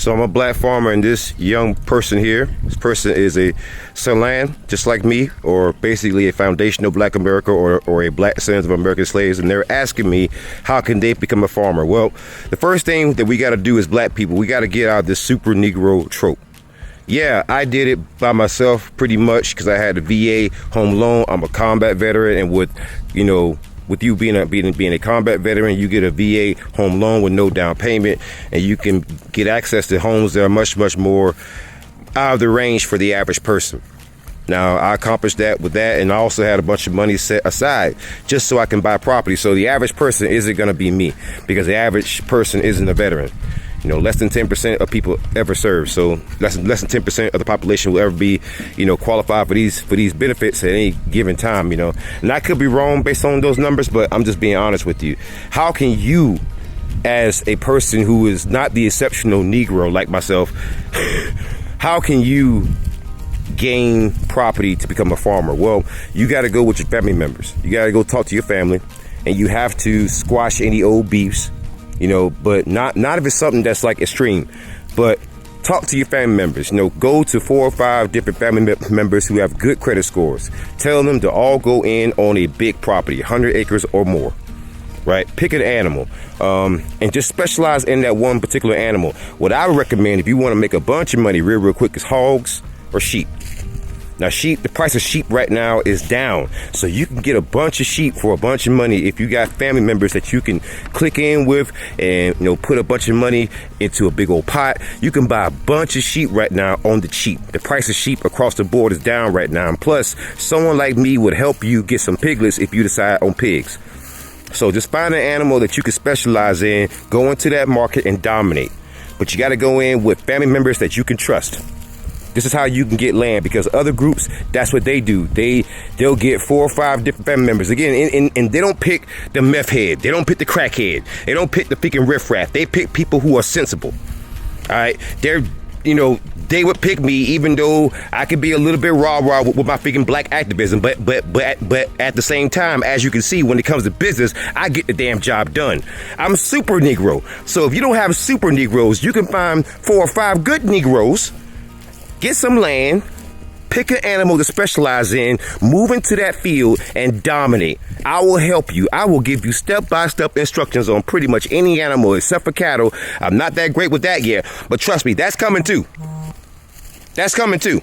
So I'm a black farmer, and this young person here, this person is a son of land, just like me, or basically a foundational black America, or a black descendants of American slaves, and they're asking me, how can they become a farmer? Well, the first thing that we got to do as black people, we got to get out of this super Negro trope. Yeah, I did it by myself pretty much because I had a VA home loan. I'm a combat veteran, and with you being a combat veteran, you get a VA home loan with no down payment, and you can get access to homes that are much, much more out of the range for the average person. Now, I accomplished that with that, and I also had a bunch of money set aside just so I can buy property. So the average person isn't going to be me, because the average person isn't a veteran. Less than 10% of people ever serve. So less than 10% of the population will ever be, qualified for these benefits at any given time, And I could be wrong based on those numbers, but I'm just being honest with you. How can you, as a person who is not the exceptional Negro like myself, how can you gain property to become a farmer? Well, you got to go with your family members. You got to go talk to your family, and you have to squash any old beefs. But not if it's something that's like extreme, but talk to your family members. Go to 4 or 5 different family members who have good credit scores. Tell them to all go in on a big property, 100 acres or more, right? Pick an animal, and just specialize in that one particular animal. What I would recommend, if you want to make a bunch of money real quick, is hogs or sheep. Now, the price of sheep right now is down. So you can get a bunch of sheep for a bunch of money if you got family members that you can click in with and, put a bunch of money into a big old pot. You can buy a bunch of sheep right now on the cheap. The price of sheep across the board is down right now. And plus, someone like me would help you get some piglets if you decide on pigs. So just find an animal that you can specialize in, go into that market and dominate. But you got to go in with family members that you can trust. This is how you can get land, because other groups, that's what they do. They'll get 4 or 5 different family members. Again, and they don't pick the meth head. They don't pick the crackhead. They don't pick the freaking riffraff. They pick people who are sensible. All right? They would pick me, even though I could be a little bit rah-rah with my freaking black activism. But at the same time, as you can see, when it comes to business, I get the damn job done. I'm super Negro. So if you don't have super Negroes, you can find 4 or 5 good Negroes. Get some land, pick an animal to specialize in, move into that field, and dominate. I will help you. I will give you step-by-step instructions on pretty much any animal except for cattle. I'm not that great with that yet, but trust me, that's coming too. That's coming too.